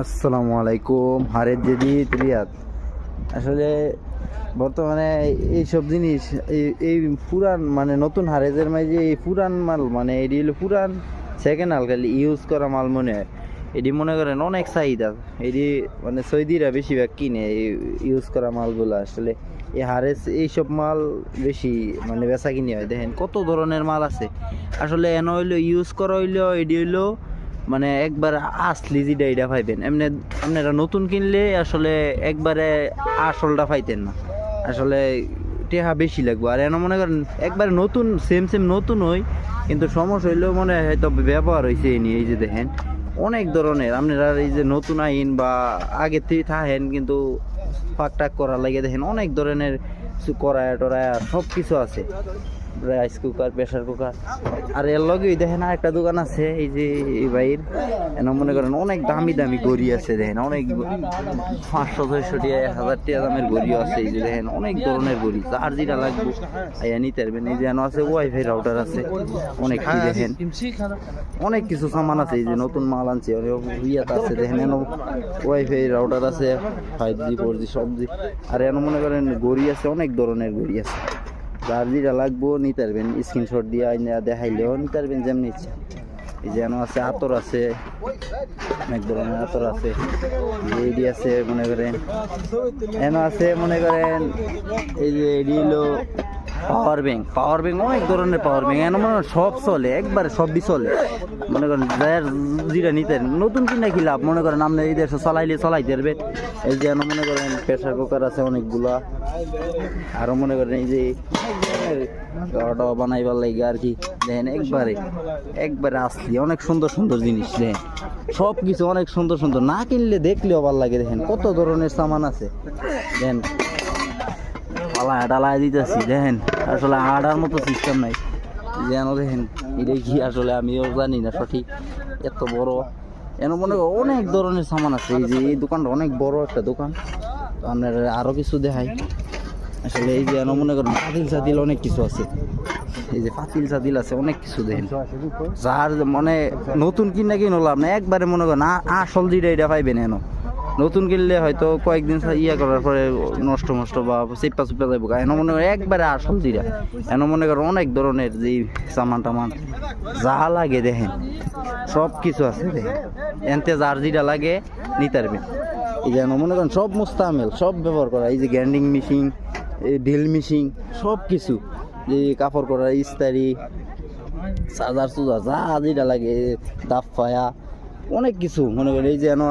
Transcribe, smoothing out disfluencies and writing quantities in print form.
আসসালামু আলাইকুম। হারের জেদি রিয়াদ। আসলে বর্তমানে এইসব জিনিস এই পুরান মানে নতুন হারেজের মাঝে এই পুরান মাল মানে এটি হলো পুরান সেকেন্ড হাল খালি ইউজ করা মাল মনে হয়। এটি মনে করেন অনেক চাহিদা, এটি মানে সৌদিরা বেশিরভাগ কিনে এই ইউজ করা মালগুলো। আসলে এই হারেস এইসব মাল বেশি মানে বেচা কিনি হয়। দেখেন কত ধরনের মাল আছে। আসলে এন হইলো ইউজ করা হইলো এটি হইলো মানে একবার আসলি যেটা এটা পাইবেন। এমনি আপনারা নতুন কিনলে আসলে একবারে আসলটা পাইতেন না। আসলে টেহা বেশি লাগবে। আর এনে মনে করেন একবারে নতুন সেম নতুন হয়, কিন্তু সমস্যা হইলেও মনে হয় হয়তো ব্যবহার হয়েছে এই নিয়ে। এই যে দেখেন অনেক ধরনের আপনারা এই যে নতুন আইন বা আগে থেকে থাকেন কিন্তু ফাঁক টাক করার লাগে দেখেন অনেক ধরনের কড়াই টড়াই সব কিছু আছে। Rice cooker, pressure cooker. আর এর লগেই দেখেন আর একটা দোকান আছে এই যে এই ভাইয়ের, এনে মনে করেন অনেক দামি দামি গড়ি আছে। দেখেন অনেক 500-600 টাকা 1000 টাকা দামের গড়িও আছে। এই যে দেখেন অনেক ধরনের গড়ি, যার যেটা লাগবে আইয়া নিতে পারবেন। এই যে এনে আছে ওয়াইফাই রাউটার আছে অনেক কি দেখেন অনেক কিছু সামান আছে। এই যে নতুন মাল আনছে ইয়েতে আছে দেখেন এনে ওয়াইফাই রাউটার আছে, 5G 4G সবজি। আর এনে মনে করেন গড়ি আছে, অনেক ধরনের গড়ি আছে। যার যেটা লাগবো নিতে পারবেন, স্ক্রিনশট দিয়ে দেখাইলেও নিতে পারবেন যেমনি ইচ্ছা। এই যে এনো আছে আতর আছে, অনেক ধরনের আতর আছে। এডি আছে মনে করেন, এনো আছে মনে করেন এই যে এডি হলো পাওয়ার ব্যাংক অনেক ধরনের পাওয়ার ব্যাংক। এনে মনে করেন সব চলে, একবারে সবই চলে। মনে করেন যার যেটা নিতে নতুন কিনা কি লাভ, মনে করেন আপনি এই দেশে চালাইলে চালাইতে পারবেন। এই যে এনো মনে করেন প্রেশার কুকার আছে অনেকগুলা। আরো মনে করেন এই যে বানাইবার লাগে আর কি দেখেন একবারে আসলি অনেক সুন্দর সুন্দর জিনিস। দেখেন সব কিছু অনেক সুন্দর সুন্দর, না কিনলে দেখলেও ভালো লাগে। দেখেন কত ধরনের সামান আছে। দেখেন পালায় ডালায় দিতেছি, দেখেন আসলে আড়ার মতো সিস্টেম নাই। যেন দেখেন এটা কি আসলে আমিও জানি না সঠিক, এত বড় এন মনে করেন অনেক ধরনের সামান আছে। এই যে এই দোকানটা অনেক বড় একটা দোকান। আপনার আরো কিছু দেখাই। আসলে এই যে মনে করেন পাতিল সাতিল অনেক কিছু আছে। এই যে পাতিল সাতিল আছে অনেক কিছু। দেখেন যার মানে নতুন কিনে লাভ না, একবারে মনে করেন আসল যেটা এটা পাইবেন। এনো নতুন কিনলে হয়তো কয়েকদিন ইয়ে করার পরে নষ্ট বা চেপা চুপা যাবো। এনে মনে করেন একবারে আসল যেটা। এনে মনে করেন অনেক ধরনের যে সামান টামান যা লাগে দেখেন সব কিছু আছে। দেখেন এনতে যার যেটা লাগে নিতে পারবেন। এই যে মনে করেন সব মোস্তামেল সব ব্যবহার করা। এই যে গ্রাইন্ডিং মেশিন, এই ড্রিল মেশিন সব কিছু, এই কাপড় করা ইস্তারি, চার্জার চুজার যা যেটা লাগে, দাফ ফায়া অনেক কিছু মনে করেন। এই যে